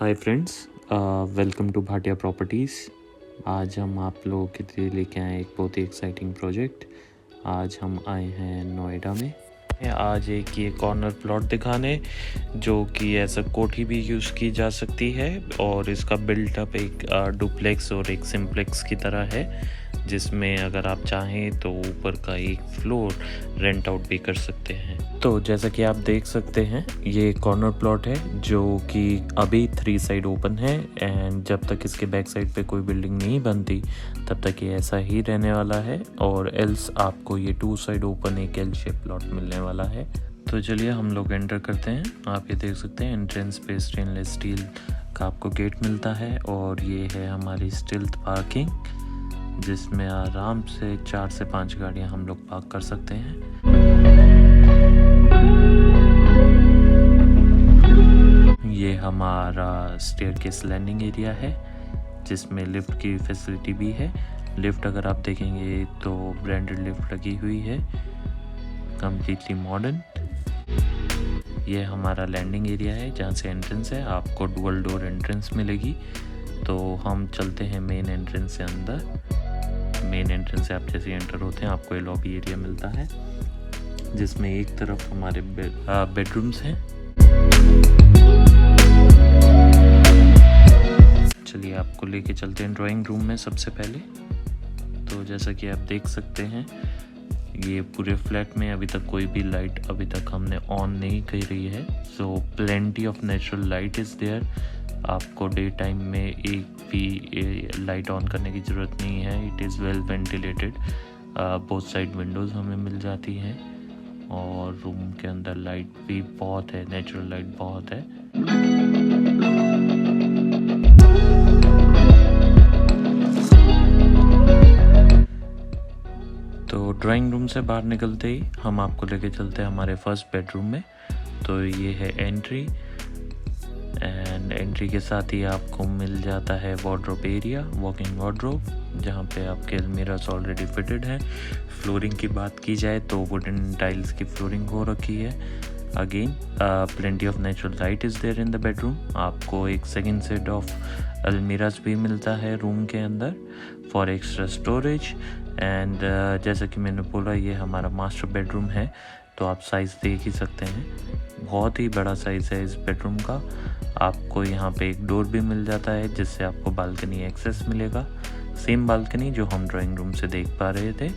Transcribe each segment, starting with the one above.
Hi friends, welcome to Bhatia Properties. आज हम आप लोगों के लिए लेके आए एक बहुत ही एक्साइटिंग प्रोजेक्ट। आज हम आए हैं नोएडा में। आज एक ये कॉर्नर प्लॉट दिखाने जो कि एज अ कोठी भी यूज़ की जा सकती है और इसका बिल्टअप एक डुप्लेक्स और एक सिम्प्लेक्स की तरह है, जिसमें अगर आप चाहें तो ऊपर का एक फ्लोर रेंट आउट भी कर सकते हैं। तो जैसा कि आप देख सकते हैं, ये कॉर्नर प्लॉट है जो कि अभी 3 साइड ओपन है एंड जब तक इसके बैक साइड पे कोई बिल्डिंग नहीं बनती तब तक ये ऐसा ही रहने वाला है, और एल्स आपको ये 2 साइड ओपन एक एल शेप प्लॉट मिलने वाला है। तो चलिए हम लोग एंटर करते हैं। आप ये देख सकते हैं एंट्रेंस पे स्टेनलेस स्टील का आपको गेट मिलता है, और ये है हमारी स्टिल्थ पार्किंग जिसमें आराम से 4 से 5 गाड़ियां हम लोग पार्क कर सकते हैं। ये हमारा स्टेयरकेस लैंडिंग एरिया है जिसमें लिफ्ट की फैसिलिटी भी है। लिफ्ट अगर आप देखेंगे तो ब्रांडेड लिफ्ट लगी हुई है, कम्प्लीटली मॉडर्न। ये हमारा लैंडिंग एरिया है जहाँ से एंट्रेंस है, आपको डुअल डोर एंट्रेंस मिलेगी। तो हम चलते हैं मेन एंट्रेंस से अंदर। मेन एंट्रेंस से आप जैसे एंटर होते हैं आपको ये लॉबी एरिया मिलता है जिसमें एक तरफ हमारे बेडरूम्स हैं। चलिए आपको लेके चलते हैं ड्राइंग रूम में सबसे पहले। तो जैसा कि आप देख सकते हैं, ये पूरे फ्लैट में अभी तक कोई भी लाइट अभी तक हमने ऑन नहीं करी है, so plenty of natural light is there. आपको डे टाइम में एक भी लाइट ऑन करने की ज़रूरत नहीं है। It is well ventilated, both side Windows हमें मिल जाती हैं, और रूम के अंदर लाइट भी बहुत है, नेचुरल लाइट बहुत है। तो ड्राइंग रूम से बाहर निकलते ही हम आपको लेके चलते हैं हमारे फर्स्ट बेडरूम में। तो ये है एंट्री, एंड एंट्री के साथ ही आपको मिल जाता है वार्डरोब एरिया, वॉकिंग वार्डरोब, जहाँ पे आपके अलमीरास ऑलरेडी फिटेड हैं। फ्लोरिंग की बात की जाए तो वुडन टाइल्स की फ्लोरिंग हो रखी है। Again plenty of natural light is there in the bedroom. आपको एक सेकेंड सेट ऑफ अलमीरास भी मिलता है रूम के अंदर फॉर एक्स्ट्रा स्टोरेज। एंड जैसा कि मैंने बोला, ये हमारा मास्टर बेडरूम है, तो आप साइज़ देख ही सकते हैं, बहुत ही बड़ा साइज़ है इस बेडरूम का। आपको यहाँ पे एक डोर भी मिल जाता है जिससे आपको बालकनी एक्सेस मिलेगा। सेम बालकनी जो हम ड्राइंग रूम से देख पा रहे थे।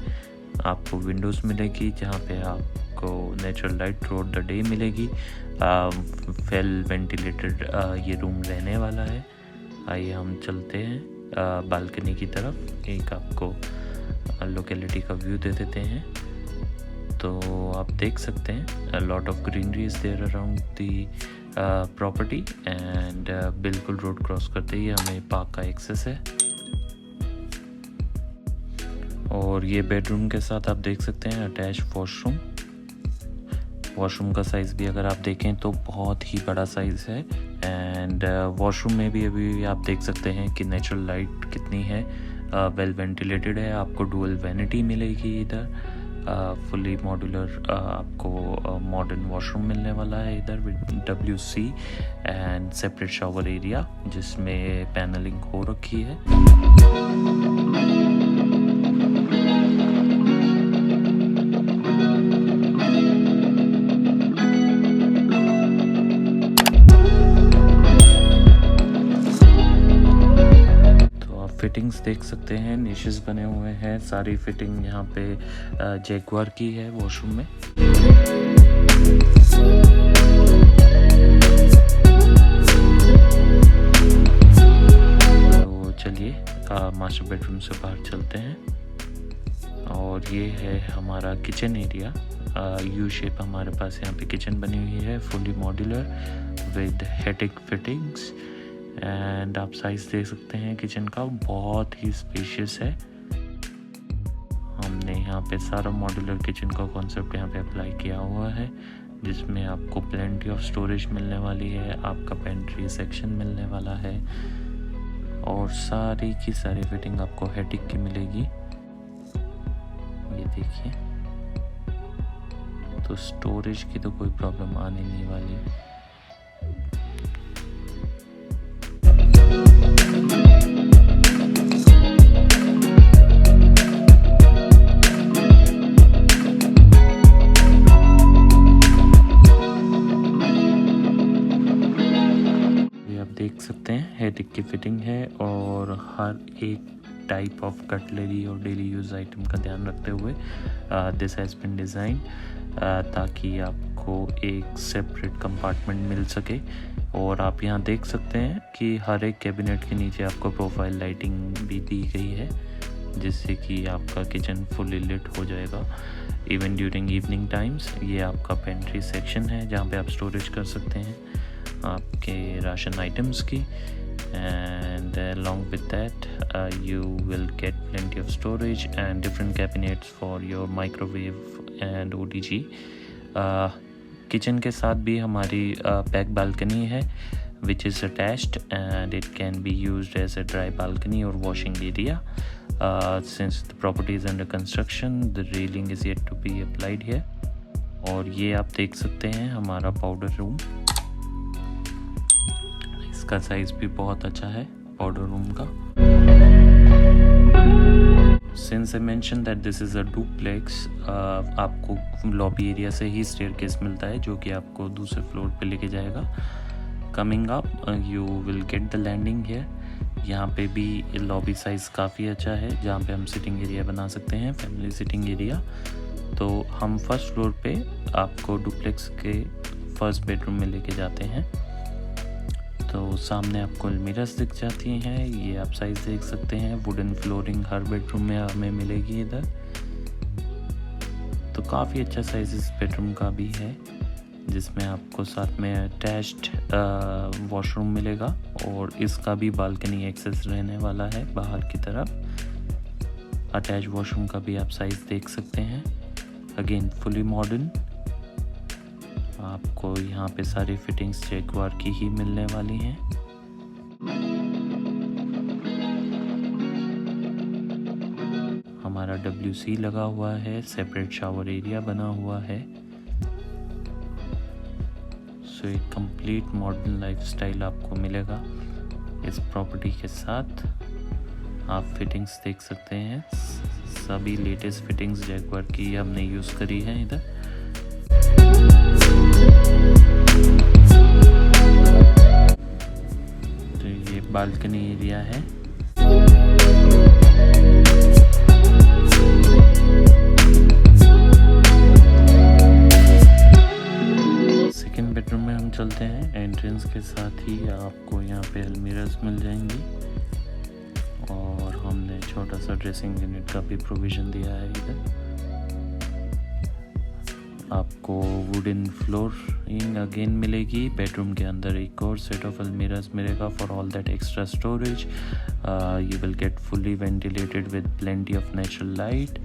आपको विंडोज़ मिलेगी जहाँ पे आपको natural light through the day मिलेगी। वेल वेंटिलेटेड ये रूम रहने वाला है। आइए हम चलते हैं बालकनी की तरफ, एक आपको लोकेलिटी का व्यू दे देते हैं। तो आप देख सकते हैं lot of greenery is there around the property, and बिल्कुल रोड क्रॉस करते ही हमें पार्क का एक्सेस है। और ये बेडरूम के साथ आप देख सकते हैं अटैच वॉशरूम। वॉशरूम का साइज़ भी अगर आप देखें तो बहुत ही बड़ा साइज़ है, एंड वॉशरूम में भी अभी आप देख सकते हैं कि नेचुरल लाइट कितनी है, वेल वेंटिलेटेड है। आपको डुअल वैनिटी मिलेगी इधर, फुली मॉड्यूलर आपको मॉडर्न वॉशरूम मिलने वाला है इधर, WC and separate shower area जिसमें पैनलिंग हो रखी है। फिटिंग्स देख सकते हैं, निशेस बने हुए हैं। सारी फिटिंग यहाँ पे जैगुआर की है वॉशरूम में। तो चलिए मास्टर बेडरूम से बाहर चलते हैं, और ये है हमारा किचन एरिया। यू शेप हमारे पास यहाँ पे किचन बनी हुई है, fully modular with Hettich fittings. And आप साइज़ देख सकते हैं किचन का, बहुत ही स्पेशियस है। हमने यहाँ पे सारा मॉड्यूलर किचन का कॉन्सेप्ट यहाँ पे अप्लाई किया हुआ है, जिसमें आपको प्लेंटी ऑफ स्टोरेज मिलने वाली है, आपका पेंट्री सेक्शन मिलने वाला है, और सारी की सारी फिटिंग आपको हेटिक की मिलेगी। ये देखिए, तो स्टोरेज की तो कोई प्रॉब्लम आने नहीं वाली। देख सकते हैं हेटिक की फिटिंग है और हर एक टाइप ऑफ कटलरी और डेली यूज़ आइटम का ध्यान रखते हुए दिस हैज़ बीन डिज़ाइन ताकि आपको एक सेपरेट कंपार्टमेंट मिल सके। और आप यहाँ देख सकते हैं कि हर एक कैबिनेट के नीचे आपको प्रोफाइल लाइटिंग भी दी गई है, जिससे कि आपका किचन फुली लिट हो जाएगा इवन ड्यूरिंग इवनिंग टाइम्स। ये आपका पेंट्री सेक्शन है जहाँ पे आप स्टोरेज कर सकते हैं आपके राशन आइटम्स की। And along with that you will get plenty of storage and different cabinets for your microwave and OTG. Kitchen के साथ भी हमारी बैक बालकनी है which is attached and it can be used as a dry balcony or washing area. Since the property is under construction, the railing is yet to be applied here. और ये आप देख सकते हैं हमारा powder room, इसका size भी बहुत अच्छा है पाउडर रूम का। Since I mentioned that this is a duplex, आपको लॉबी एरिया से ही स्टेयरकेस मिलता है जो कि आपको दूसरे फ्लोर पे लेके जाएगा। Coming up you will get the landing here. यहाँ पे भी लॉबी साइज़ काफ़ी अच्छा है जहाँ पे हम सिटिंग एरिया बना सकते हैं, फैमिली सिटिंग एरिया। तो हम फर्स्ट फ्लोर पे आपको डुप्लेक्स के फर्स्ट बेडरूम में लेके जाते हैं। तो सामने आपको अलमीरास दिख जाती हैं, ये आप साइज़ देख सकते हैं। वुडन फ्लोरिंग हर बेडरूम में हमें मिलेगी इधर। तो काफ़ी अच्छा साइज़ इस बेडरूम का भी है, जिसमें आपको साथ में अटैच्ड वॉशरूम मिलेगा और इसका भी बालकनी एक्सेस रहने वाला है बाहर की तरफ। अटैच वॉशरूम का भी आप साइज़ देख सकते हैं। अगेन फुली मॉडर्न, आपको यहाँ पे सारी फिटिंग्स जैगुआर की ही मिलने वाली हैं। हमारा WC लगा हुआ है, सेपरेट शावर एरिया बना हुआ है। सो एक कंप्लीट मॉडर्न लाइफस्टाइल आपको मिलेगा इस प्रॉपर्टी के साथ। आप फिटिंग्स देख सकते हैं, सभी लेटेस्ट फिटिंग्स जैगुआर की हमने यूज़ करी है इधर। तो ये बालकनी एरिया है। सेकेंड बेडरूम में हम चलते हैं। एंट्रेंस के साथ ही आपको यहाँ पे अलमीरास मिल जाएंगी और हमने छोटा सा ड्रेसिंग यूनिट का भी प्रोविज़न दिया है इधर। आपको वुडन फ्लोरिंग अगेन मिलेगी। बेडरूम के अंदर एक और सेट ऑफ अलमीरास मिलेगा for all that extra storage. You will get fully ventilated with plenty of natural light.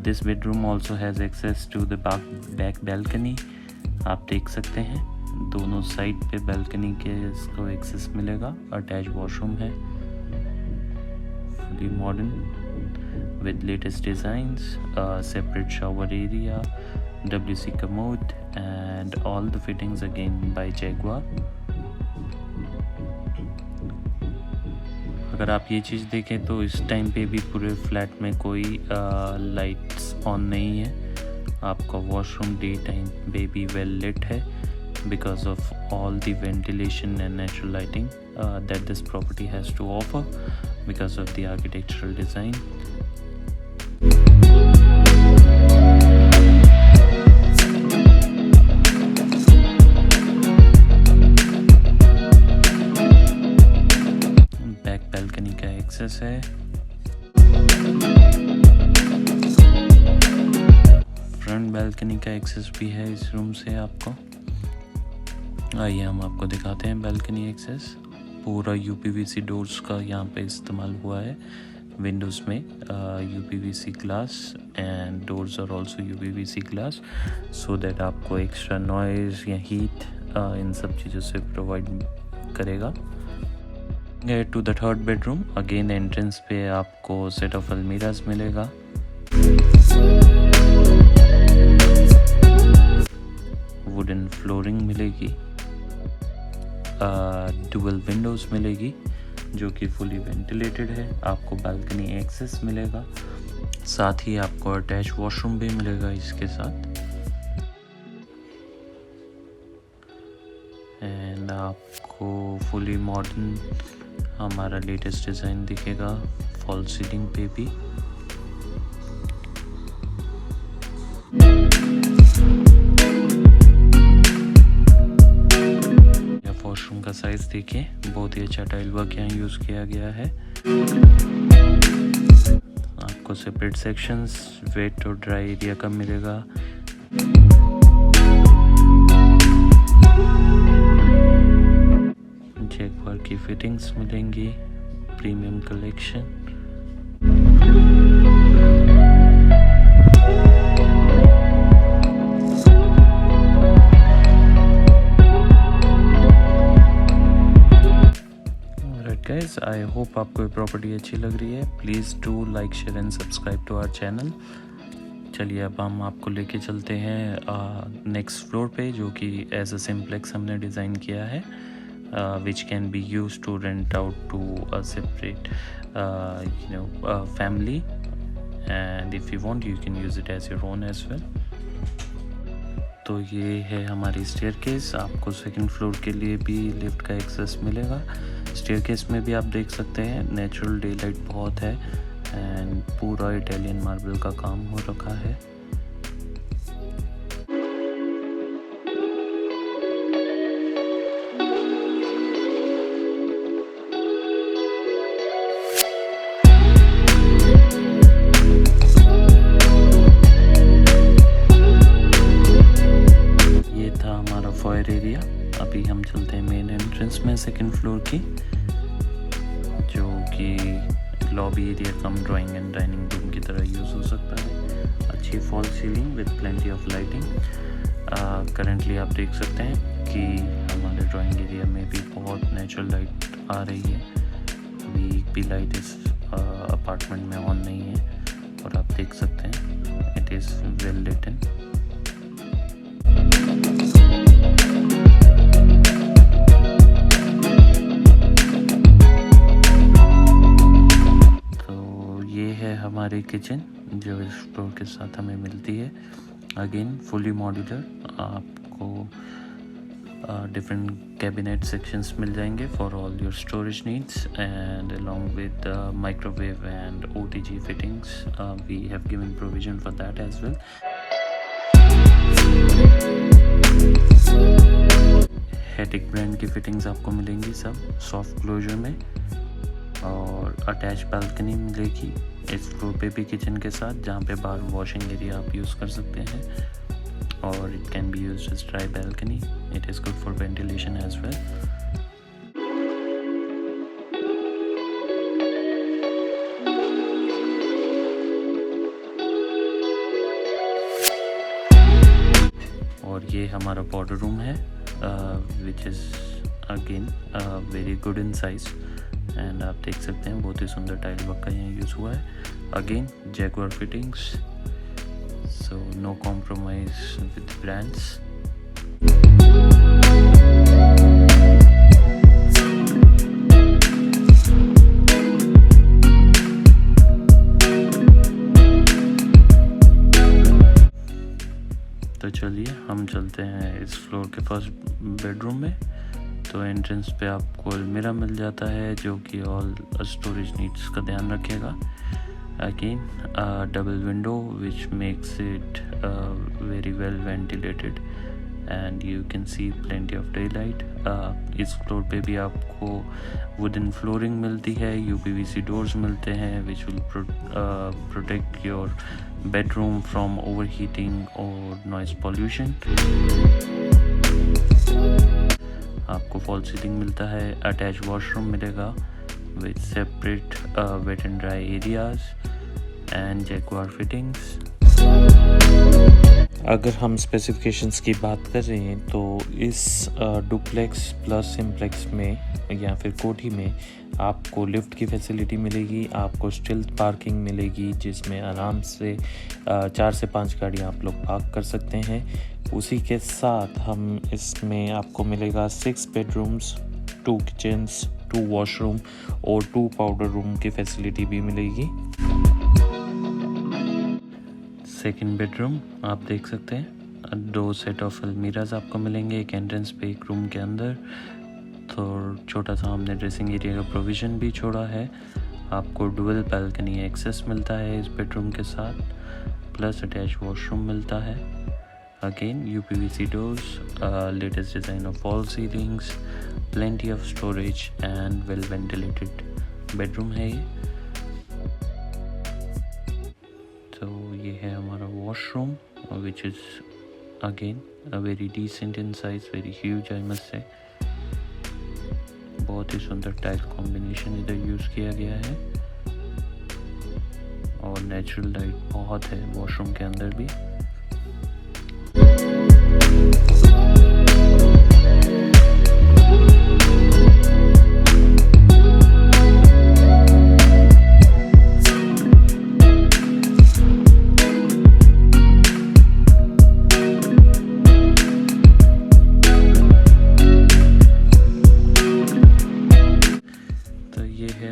This bedroom also has access to the back balcony. आप देख सकते हैं दोनों साइड पे बैल्कनी के इसको एक्सेस मिलेगा। अटैच वॉशरूम है, fully modern with latest designs, separate shower area, WC commode and all the fittings again by Jaguar. अगर आप ये चीज़ देखें तो इस टाइम पे भी पूरे फ्लैट में कोई लाइट्स ऑन नहीं है। आपका वॉशरूम डे टाइम पे भी वेल लिट है because of all the ventilation and natural lighting that this property has to offer because of the architectural design. Back balcony का एक्सेस है। फ्रंट बैल्कनी का access भी है इस रूम से आपको। आइए हम आपको दिखाते हैं बैल्कनी एक्सेस। पूरा UPVC डोर्स का यहाँ पे इस्तेमाल हुआ है। विंडोज़ में UPVC glass and doors are also UPVC glass so that आपको एक्स्ट्रा नॉइज़ या हीट इन सब चीज़ों से प्रोवाइड करेगा। To the third bedroom, again entrance पे आपको सेट ऑफ अलमीरास मिलेगा। वुडन फ्लोरिंग मिलेगी, डुअल विंडोज़ मिलेगी जो कि फुली वेंटिलेटेड है। आपको बालकनी एक्सेस मिलेगा, साथ ही आपको अटैच वॉशरूम भी मिलेगा इसके साथ। एंड आपको आपको फुली मॉडर्न हमारा लेटेस्ट डिज़ाइन दिखेगा फॉल सीलिंग पे भी। वॉशरूम का साइज़ देखिए, बहुत ही अच्छा टाइल वर्क यहाँ यूज़ किया गया है। आपको सेपरेट सेक्शंस वेट और ड्राई एरिया का मिलेगा। जैगवार की फिटिंग्स मिलेंगी, premium collection. Guys, I hope आपको ये प्रॉपर्टी अच्छी लग रही है। Please do like, share and subscribe to our channel. चलिए अब हम आपको लेके चलते हैं नेक्स्ट फ्लोर पे, जो कि एज अ सिम्प्लेक्स हमने डिज़ाइन किया है, which can be use to rent out to a separate family, and if you want you can use it as your own as well. तो ये है हमारी स्टेयरकेस। आपको सेकंड फ्लोर के लिए भी लिफ्ट का एक्सेस मिलेगा। स्टेयरकेस में भी आप देख सकते हैं नेचुरल डेलाइट बहुत है एंड पूरा इटालियन मार्बल का काम हो रखा है। ये था हमारा फॉयर एरिया। अभी हम चलते हैं मेन एंट्रेंस में सेकंड फ्लोर की, जो कि lobby area come drawing and dining room की तरह यूज़ हो सकता है। अच्छी fall ceiling with plenty of lighting. Currently आप देख सकते हैं कि हमारे ड्राइंग एरिया में भी बहुत नेचुरल लाइट आ रही है। अभी एक भी लाइट इस अपार्टमेंट में ऑन नहीं है और आप देख सकते हैं इट इज़ वेल लिट इन। हमारी किचन जो इस फ्लोर के साथ हमें मिलती है, अगेन फुली मॉड्यूलर। आपको डिफरेंट कैबिनेट सेक्शंस मिल जाएंगे for all your storage needs, and along with microwave and OTG fittings we have given provision for that as well. Hettich brand की फिटिंग्स आपको मिलेंगी सब सॉफ्ट क्लोजर में, और attach balcony मिलेगी इस फ्लोर पे भी किचन के साथ, जहाँ पे बाहर वॉशिंग एरिया आप यूज़ कर सकते हैं, और it can be used as dry balcony. It is good for ventilation as well. और ये हमारा पाउडर रूम है, which is again very good in size, and आप देख सकते हैं बहुत ही सुंदर टाइल वर्क का यहाँ यूज़ हुआ है। Again Jaquar fittings, so no compromise with brands. तो चलिए हम चलते हैं इस फ्लोर के फर्स्ट बेडरूम में। तो एंट्रेंस पे आपको अलमीरा मिल जाता है, जो कि ऑल स्टोरेज नीड्स का ध्यान रखेगा। Again double window which makes it very well ventilated, and you can see plenty of day light. इस फ्लोर पे भी आपको वुडन फ्लोरिंग मिलती है, UPVC डोर्स मिलते हैं which will protect your bedroom from over heating और नॉइज पॉल्यूशन। आपको फॉल सीलिंग मिलता है, अटैच वॉशरूम मिलेगा with separate wet and dry areas and Jaquar fittings. अगर हम स्पेसिफिकेशंस की बात कर रहे हैं तो इस डुप्लेक्स प्लस सिम्प्लेक्स में या फिर कोठी में आपको लिफ्ट की फैसिलिटी मिलेगी, आपको स्टिल्ट पार्किंग मिलेगी जिसमें आराम से 4 से 5 गाड़ियाँ आप लोग पार्क कर सकते हैं। उसी के साथ हम इसमें आपको मिलेगा 6 बेडरूम्स, 2 किचन्स, 2 वॉशरूम और 2 पाउडर रूम की फैसिलिटी भी मिलेगी। सेकंड बेडरूम आप देख सकते हैं, 2 सेट ऑफ अलमीराज आपको मिलेंगे, एक एंट्रेंस पे एक रूम के अंदर। छोटा सा हमने ड्रेसिंग एरिया का प्रोविज़न भी छोड़ा है। आपको डुअल बालकनी एक्सेस मिलता है इस बेडरूम के साथ, प्लस अटैच वॉशरूम मिलता है। Again UPVC doors, latest design of fall ceilings, plenty of storage and well ventilated bedroom है ये। तो ये है हमारा washroom which is again a very decent in size, very huge I must say. बहुत ही सुंदर टाइल कॉम्बिनेशन इधर यूज़ किया गया है और नेचुरल लाइट बहुत है वॉशरूम के अंदर भी।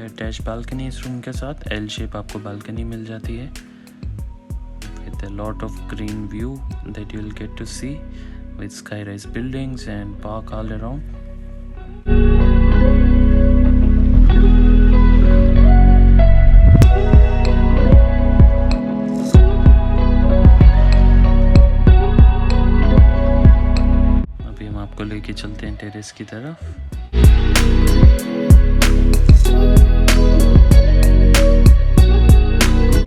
अटैच बालकनी इस रूम के साथ एल शेप आपको बालकनी मिल जाती है with a lot of green view that you will get to see with sky rise buildings and park all around. अभी हम आपको लेके चलते हैं टेरेस की तरफ।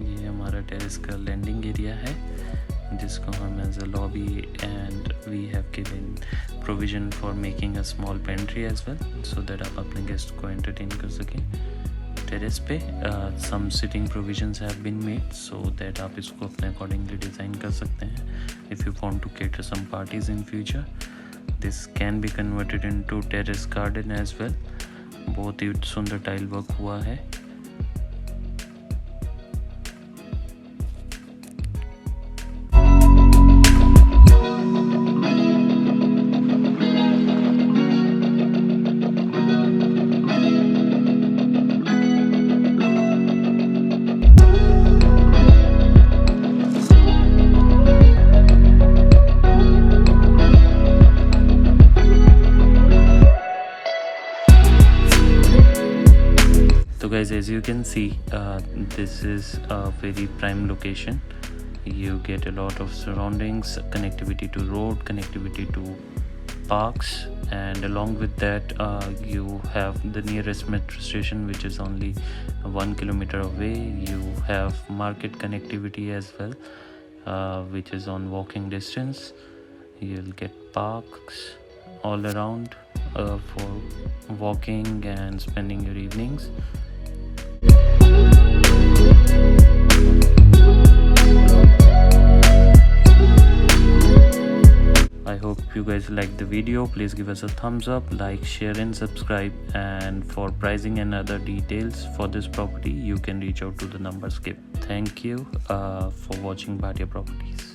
ये हमारा टेरेस का लैंडिंग एरिया है जिसको हम as a lobby and we have given provision for making a small pantry as well so that आप अपने गेस्ट को एंटरटेन कर सकें। टेरेस पे some sitting provisions have been made so that आप इसको अपने अकॉर्डिंगली डिज़ाइन कर सकते हैं। If you want to cater some parties in future this can be converted into terrace garden as well. बहुत ही सुंदर टाइल वर्क हुआ है। So guys, as you can see, this is a very prime location. You get a lot of surroundings, connectivity to road, connectivity to parks, and along with that you have the nearest metro station which is only 1 kilometer away. You have market connectivity as well which is on walking distance. You'll get parks all around for walking and spending your evenings. I hope you guys liked the video. Please give us a thumbs up, like, share and subscribe. And for pricing and other details for this property you can reach out to the numbers given. Thank you for watching Bhatia Properties.